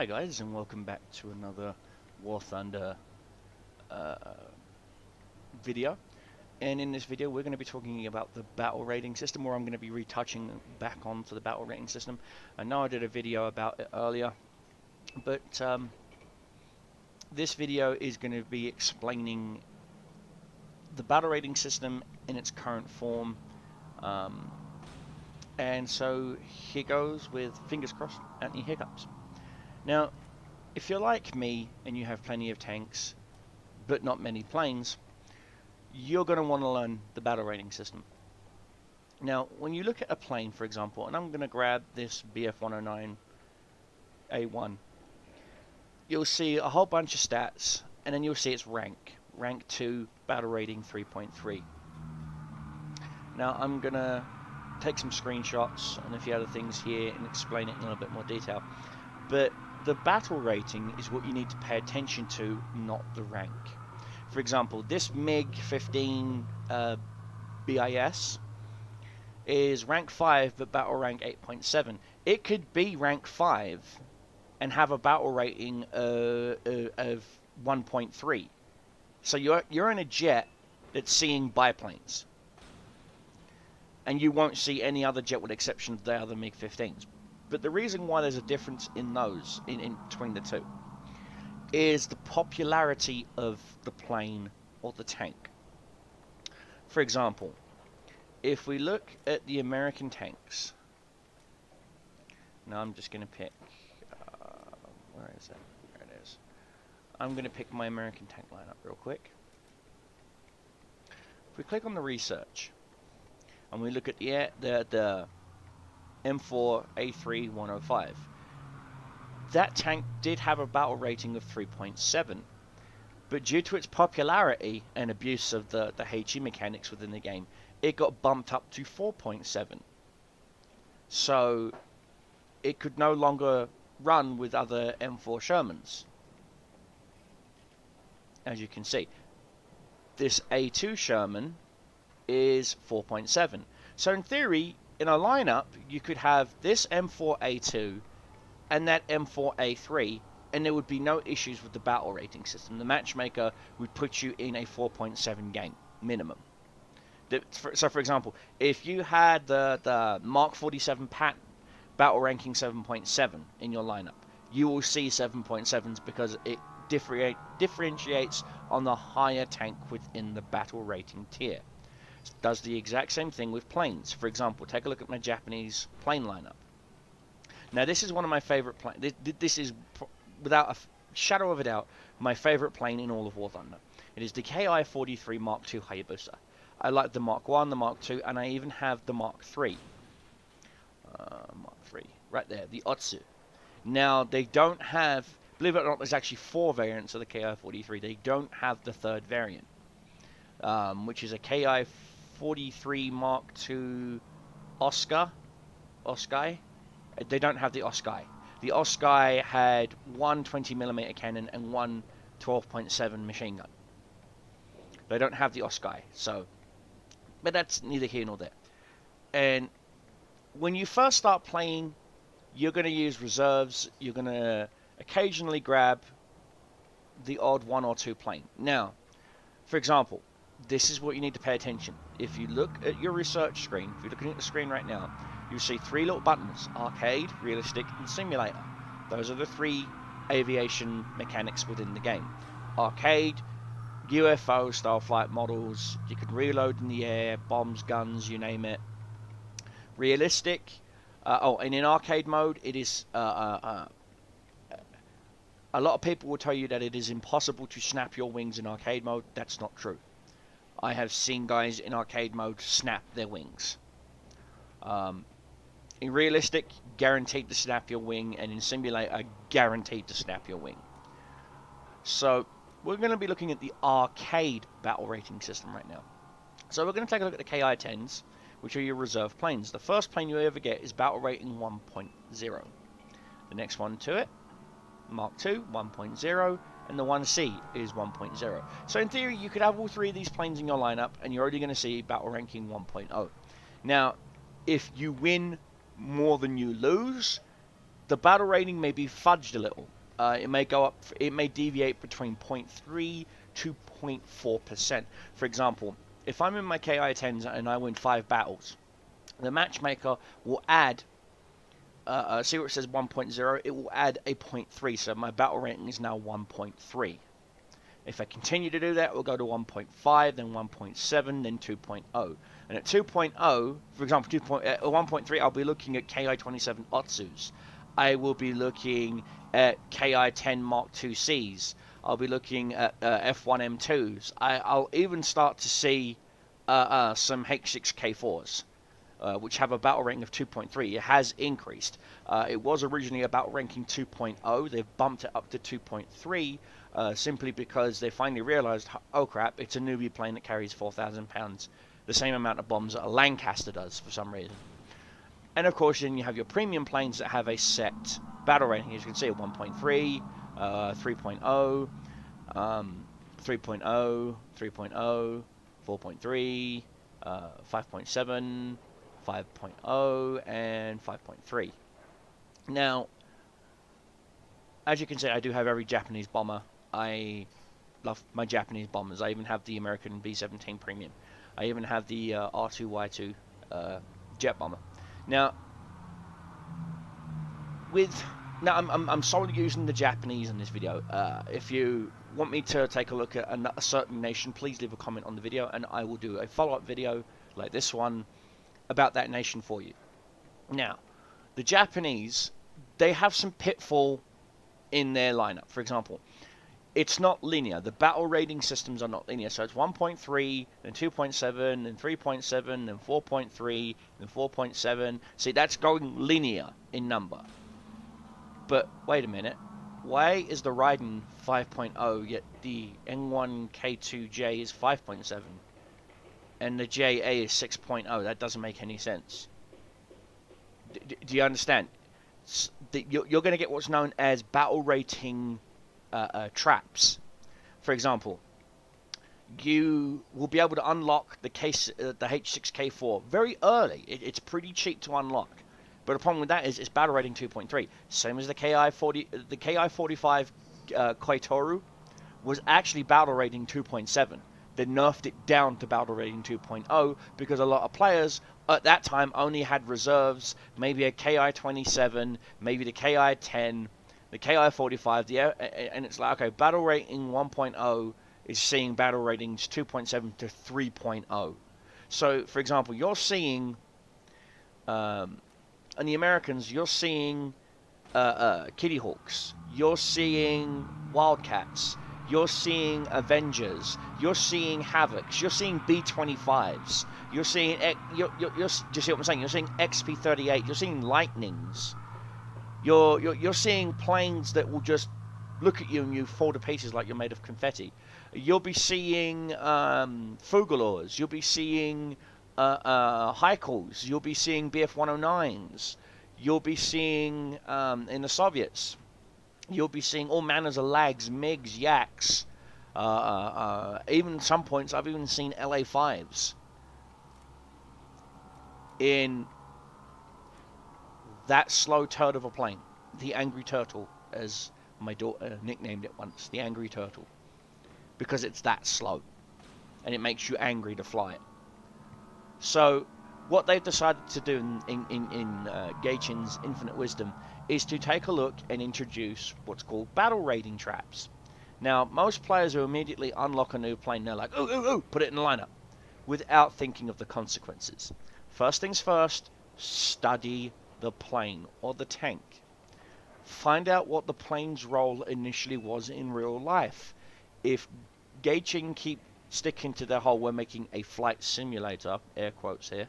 Hi guys, and welcome back to another War Thunder video. And in this video we're going to be talking about the battle rating system, or I'm going to be retouching back onto the battle rating system. I know I did a video about it earlier, but this video is going to be explaining the battle rating system in its current form. And so here goes, with fingers crossed, any hiccups. Now, if you're like me and you have plenty of tanks, but not many planes, you're going to want to learn the battle rating system. Now, when you look at a plane, for example, and I'm going to grab this BF109A1, you'll see a whole bunch of stats, and then you'll see its rank. Rank 2, battle rating 3.3. Now, I'm going to take some screenshots and a few other things here and explain it in a little bit more detail. But the battle rating is what you need to pay attention to, not the rank. For example, this MiG-15 BIS is rank 5 but battle rank 8.7. It could be rank 5 and have a battle rating of 1.3. So you're in a jet that's seeing biplanes, and you won't see any other jet with the exception of the other MiG-15s. But the reason why there's a difference in those, in between the two, is the popularity of the plane or the tank. For example, if we look at the American tanks, now I'm just going to pick, where is it? There it is. I'm going to pick my American tank lineup real quick. If we click on the research, and we look at the M4A3-105. That tank did have a battle rating of 3.7, but due to its popularity and abuse of the HE mechanics within the game, it got bumped up to 4.7. So it could no longer run with other M4 Shermans. As you can see, this A2 Sherman is 4.7. So in theory, in a lineup, you could have this M4A2 and that M4A3, and there would be no issues with the battle rating system. The matchmaker would put you in a 4.7 game minimum. So, for example, if you had the Mark 47 Patton battle ranking 7.7 in your lineup, you will see 7.7s because it differentiates on the higher tank within the battle rating tier. It does the exact same thing with planes. For example, take a look at my Japanese plane lineup. Now, this is one of my favorite planes. This is, without a shadow of a doubt, my favorite plane in all of War Thunder. It is the Ki-43 Mark II Hayabusa. I like the Mark 1, the Mark 2, and I even have the Mark 3. Mark 3, right there, the Otsu. Now, they don't have, believe it or not, there's actually 4 variants of the Ki-43. They don't have the third variant, which is a Ki-43 Mark II Oscar. They don't have the Oskai. The Oskai had one 20mm cannon and one 12.7 machine gun. They don't have the Oskai, so, but that's neither here nor there. And when you first start playing, you're going to use reserves. You're going to occasionally grab the odd 1 or 2 plane. Now, for example, this is what you need to pay attention. If you look at your research screen, if you're looking at the screen right now, you'll see 3 little buttons: arcade, realistic, and simulator. Those are the 3 aviation mechanics within the game. Arcade, UFO style flight models. You can reload in the air, bombs, guns, you name it. Realistic, and in arcade mode, it is a lot of people will tell you that it is impossible to snap your wings in arcade mode. That's not true. I have seen guys in arcade mode snap their wings. In realistic, guaranteed to snap your wing, and in simulator, guaranteed to snap your wing. So we're going to be looking at the arcade battle rating system right now. So we're going to take a look at the Ki-10s, which are your reserve planes. The first plane you ever get is battle rating 1.0. The next one to it, Mark II, 1.0, and the 1C is 1.0. So in theory, you could have all 3 of these planes in your lineup, and you're already going to see battle ranking 1.0. Now, if you win more than you lose, the battle rating may be fudged a little. It may go up. It may deviate between 0.3 to 0.4%. For example, if I'm in my KI-10s and I win 5 battles, the matchmaker will add. See where it says 1.0? It will add a 0.3, so my battle rating is now 1.3. If I continue to do that, we'll go to 1.5, then 1.7, then 2.0. And at 2.0, for example, 1.3, I'll be looking at KI-27 Otsus. I will be looking at KI-10 Mark II Cs. I'll be looking at F1M2s. I'll even start to see some H6K4s. Which have a battle rating of 2.3. It has increased. It was originally about ranking 2.0. They've bumped it up to 2.3 simply because they finally realized, oh crap, it's a newbie plane that carries 4,000 pounds, the same amount of bombs that a Lancaster does for some reason. And of course, then you have your premium planes that have a set battle rating. As you can see, 1.3, 3.0, 3.0, 3.0, 4.3, 5.7, 5.0 and 5.3. Now, as you can see, I do have every Japanese bomber. I love my Japanese bombers. I even have the American B-17 Premium. I even have the R2Y2 jet bomber. Now, I'm solely using the Japanese in this video. If you want me to take a look at a certain nation, please leave a comment on the video, and I will do a follow-up video like this one about that nation for you. Now, the Japanese, they have some pitfall in their lineup. For example, it's not linear. The battle rating systems are not linear. So it's 1.3, then 2.7, then 3.7, then 4.3, then 4.7. See, that's going linear in number. But wait a minute. Why is the Raiden 5.0 yet the N1K2J is 5.7? And the JA is 6.0. That doesn't make any sense. Do you understand? You're going to get what's known as battle rating traps. For example, you will be able to unlock the H6K4 very early. It's pretty cheap to unlock. But the problem with that is it's battle rating 2.3. Same as the KI-45 Koitoru was actually battle rating 2.7. They nerfed it down to battle rating 2.0 because a lot of players at that time only had reserves, maybe a KI-27, maybe the KI-10, the KI-45, and it's like, okay, battle rating 1.0 is seeing battle ratings 2.7 to 3.0. So, for example, you're seeing, in the Americans, you're seeing Kitty Hawks, you're seeing Wildcats, you're seeing Avengers, you're seeing Havocs, you're seeing B-25s, you're seeing, do you see what I'm saying? You're seeing XP-38, you're seeing Lightnings, you're seeing planes that will just look at you and you fall to pieces like you're made of confetti. You'll be seeing Fugolors, you'll be seeing Haikals, you'll be seeing BF-109s, you'll be seeing, in the Soviets, you'll be seeing all manners of lags, MiGs, Yaks. Even at some points, I've even seen LA-5s. In that slow turd of a plane. The Angry Turtle, as my daughter nicknamed it once. The Angry Turtle. Because it's that slow. And it makes you angry to fly it. So, what they've decided to do in Gaichin's Infinite Wisdom is to take a look and introduce what's called battle rating traps. Now, most players who immediately unlock a new plane, they're like, ooh, put it in the lineup, without thinking of the consequences. First things first, study the plane or the tank. Find out what the plane's role initially was in real life. If Gaichin keep sticking to their whole, we're making a flight simulator, air quotes here,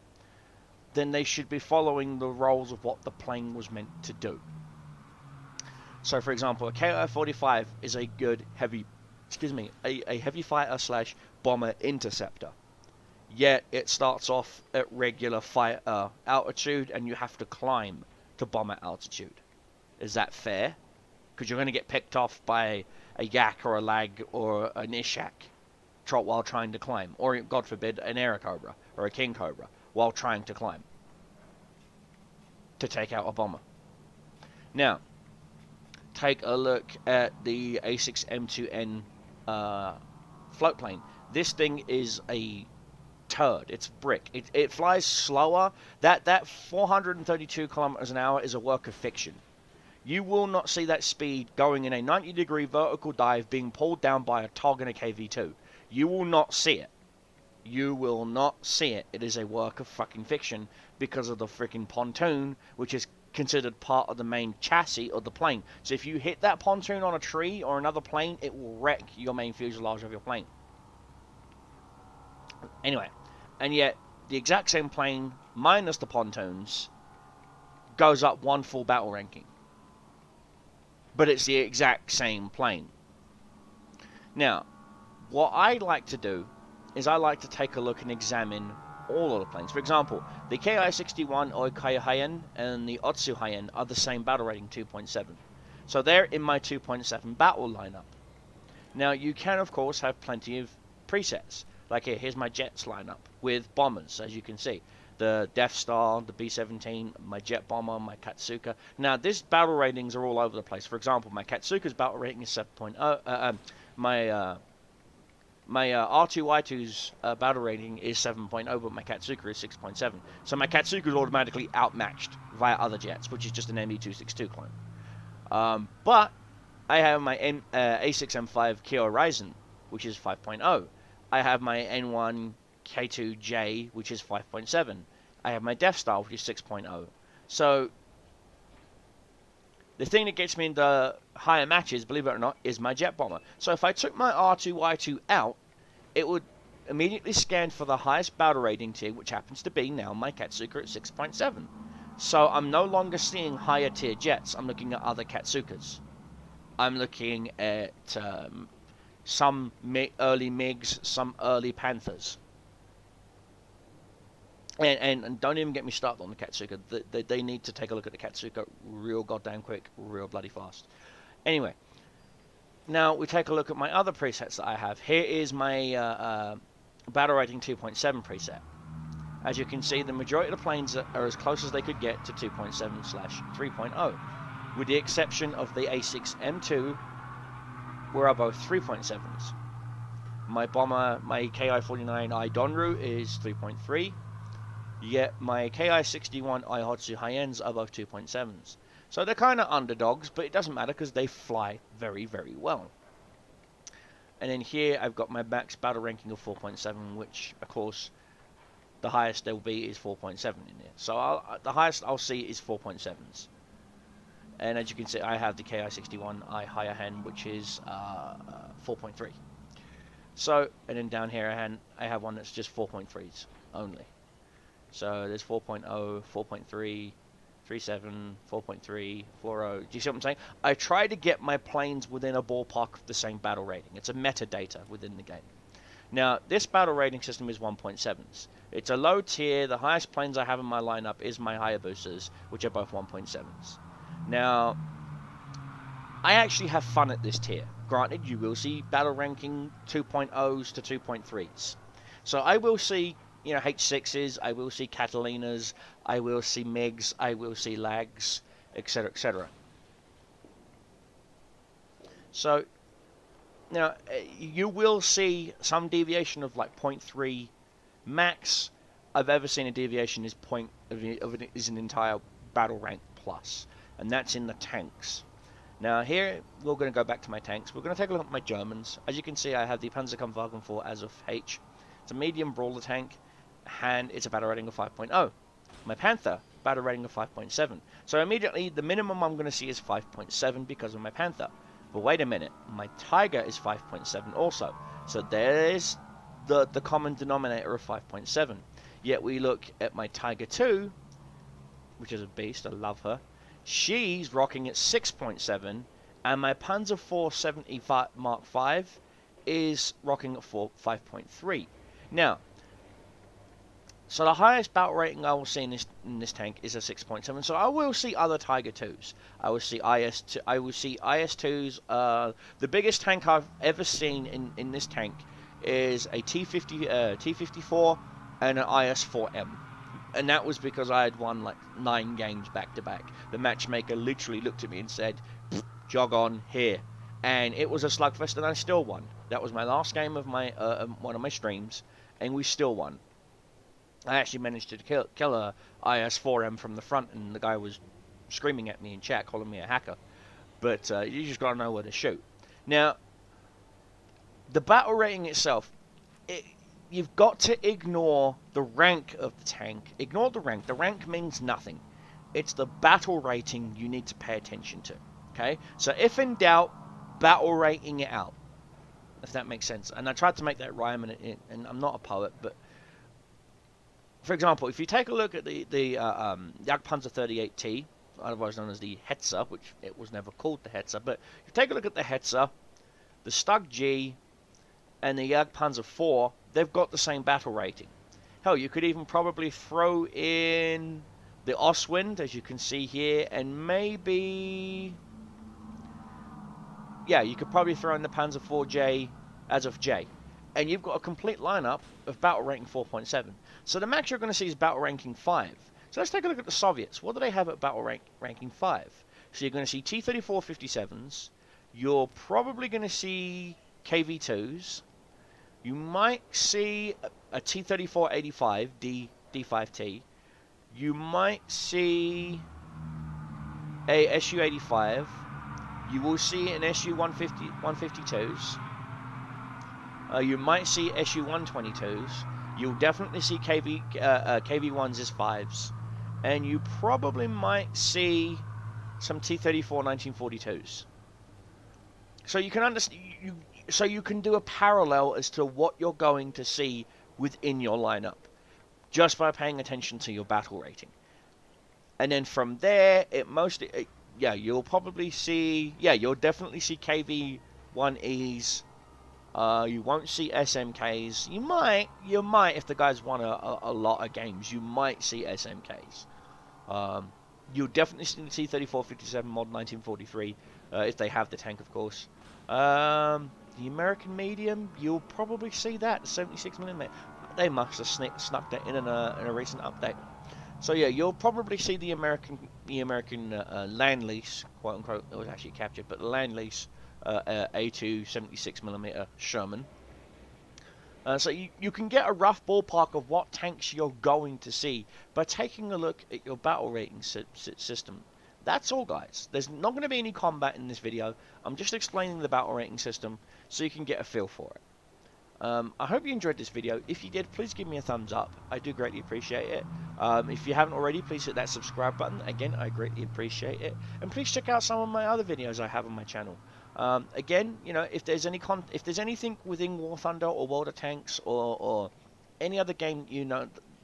then they should be following the roles of what the plane was meant to do. So, for example, a KI-45 is a good heavy, a heavy fighter slash bomber interceptor. Yet it starts off at regular fighter altitude, and you have to climb to bomber altitude. Is that fair? Because you're going to get picked off by a Yak or a Lag or an Ishak while trying to climb, or God forbid, an Airacobra or a King Cobra while trying to climb to take out a bomber. Now, take a look at the A6 M2N float plane. This thing is a turd. It's brick. It flies slower. That 432 kilometers an hour is a work of fiction. You will not see that speed going in a 90-degree vertical dive being pulled down by a TOG and a KV2. You will not see it. You will not see it. It is a work of fucking fiction because of the freaking pontoon, which is considered part of the main chassis of the plane. So if you hit that pontoon on a tree or another plane, it will wreck your main fuselage of your plane. Anyway, and yet the exact same plane, minus the pontoons, goes up one full battle ranking. But it's the exact same plane. Now, what I like to do is I like to take a look and examine all of the planes. For example, the Ki-61 Oikai High-End and the Otsu High-End are the same battle rating, 2.7. So they're in my 2.7 battle lineup. Now, you can, of course, have plenty of presets. Like here's my jets lineup with bombers, as you can see. The Death Star, the B-17, my jet bomber, my Katsuka. Now, these battle ratings are all over the place. For example, my Katsuka's battle rating is 7.0. My R2-Y2's battle rating is 7.0, but my Katsuka is 6.7. So my Katsuka is automatically outmatched via other jets, which is just an ME-262 clone. But I have my A6M5 Kyo Ryzen, which is 5.0. I have my N1 K2J, which is 5.7. I have my Death Star, which is 6.0. So the thing that gets me into higher matches, believe it or not, is my jet bomber. So if I took my R2-Y2 out, it would immediately scan for the highest battle rating tier, which happens to be now my Katsuka at 6.7. So I'm no longer seeing higher tier jets. I'm looking at other Katsukas. I'm looking at some early MiGs, some early Panthers. And don't even get me started on the Katsuka. They need to take a look at the Katsuka real goddamn quick, real bloody fast. Anyway, now we take a look at my other presets that I have. Here is my battle rating 2.7 preset. As you can see, the majority of the planes are as close as they could get to 2.7/3.0, with the exception of the A6 M2, where are both 3.7s. My bomber, my Ki-49I Donru is 3.3. Yet my Ki-61 Ihatsu High-Ends are both 2.7s. So they're kind of underdogs, but it doesn't matter because they fly very, very well. And then here I've got my max battle ranking of 4.7, which, of course, the highest there will be is 4.7 in there. So the highest I'll see is 4.7s. And as you can see, I have the Ki-61 I Higher Hand, which is 4.3. So, and then down here I have one that's just 4.3s only. So there's 4.0, 4.3, 3.7, 4.3, 4.0. Do you see what I'm saying? I try to get my planes within a ballpark of the same battle rating. It's a metadata within the game. Now, this battle rating system is 1.7s. It's a low tier. The highest planes I have in my lineup is my Hayabusas, which are both 1.7s. Now, I actually have fun at this tier. Granted, you will see battle ranking 2.0s to 2.3s. So I will see, you know, H6s, I will see Catalinas, I will see MiGs, I will see Lags, etc., etc. So, now, you will see some deviation of like 0.3 max. I've ever seen a deviation is an entire battle rank plus, and that's in the tanks. Now here, we're going to go back to my tanks. We're going to take a look at my Germans. As you can see, I have the Panzerkampfwagen 4 as of H. It's a medium brawler tank, and it's a battle rating of 5.0. My Panther, battle rating of 5.7. So immediately, the minimum I'm going to see is 5.7 because of my Panther. But wait a minute, my Tiger is 5.7 also. So there's the common denominator of 5.7. Yet we look at my Tiger 2, which is a beast, I love her. She's rocking at 6.7, and my Panzer IV 75 Mark V is rocking at 5.3. Now, so the highest battle rating I will see in this tank is a 6.7. So I will see other Tiger 2s. I will see IS2. I will see IS2s. The biggest tank I've ever seen in this tank is a T54 and an IS4M. And that was because I had won like 9 games back to back. The matchmaker literally looked at me and said, jog on here. And it was a slugfest, and I still won. That was my last game of my one of my streams, and we still won. I actually managed to kill a IS-4M from the front, and the guy was screaming at me in chat, calling me a hacker. But you just gotta know where to shoot. Now, the battle rating itself, you've got to ignore the rank of the tank. Ignore the rank. The rank means nothing. It's the battle rating you need to pay attention to. Okay? So if in doubt, battle rating it out. If that makes sense. And I tried to make that rhyme, and I'm not a poet, but for example, if you take a look at the Jagdpanzer 38T, otherwise known as the Hetzer, which it was never called the Hetzer, but if you take a look at the Hetzer, the Stug G, and the Jagdpanzer 4, they've got the same battle rating. Hell, you could even probably throw in the Ostwind, as you can see here, and maybe, yeah, you could probably throw in the Panzer 4J as of J. And you've got a complete lineup of battle ranking 4.7. So the max you're going to see is battle ranking 5. So let's take a look at the Soviets. What do they have at battle ranking 5? So you're going to see T-34-57s. You're probably going to see KV-2s. You might see a T-34-85D-5T. You might see a SU-85. You will see an SU-152s. You might see SU-122s. You'll definitely see KV-1s as 5s. And you probably might see some T-34 1942s. So you can understand, so you can do a parallel as to what you're going to see within your lineup, just by paying attention to your battle rating. And then from there, you'll probably see, you'll definitely see KV-1Es. You won't see SMKs. You might, if the guy's won a lot of games, you might see SMKs. You'll definitely see the T-34-57 Mod 1943, if they have the tank, of course. The American medium, you'll probably see that, 76mm. They must have snuck that in a recent update. So yeah, you'll probably see the American land lease, quote unquote. It was actually captured, but the land lease A2 76mm Sherman. So you can get a rough ballpark of what tanks you're going to see by taking a look at your battle rating system. That's all, guys. There's not going to be any combat in this video. I'm just explaining the battle rating system so you can get a feel for it. I hope you enjoyed this video. If you did, please give me a thumbs up. I do greatly appreciate it. If you haven't already, please hit that subscribe button. Again, I greatly appreciate it. And please check out some of my other videos I have on my channel. Again, you know, if there's anything within War Thunder or World of Tanks or any other game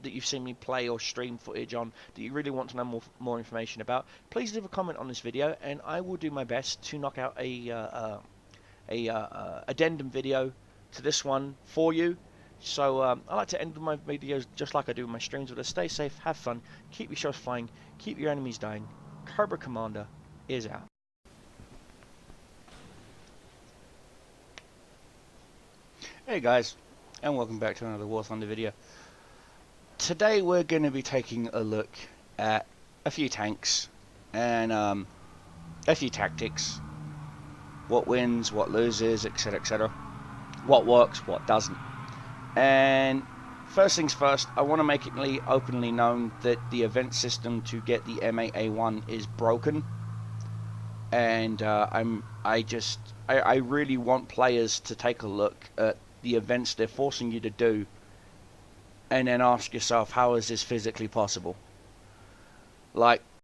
that you've seen me play or stream footage on that you really want to know more information about, please leave a comment on this video, and I will do my best to knock out a addendum video to this one for you. So I like to end my videos just like I do with my streams, but stay safe, have fun, keep your shots flying, keep your enemies dying. Cobra Commander is out. Hey guys, and welcome back to another War Thunder video. Today we're going to be taking a look at a few tanks and a few tactics. What wins, what loses, etc, etc. What works, what doesn't. And first things first, I want to make it openly known that the event system to get the M8A1 is broken. And I really want players to take a look at the events they're forcing you to do and then ask yourself, how is this physically possible? Like,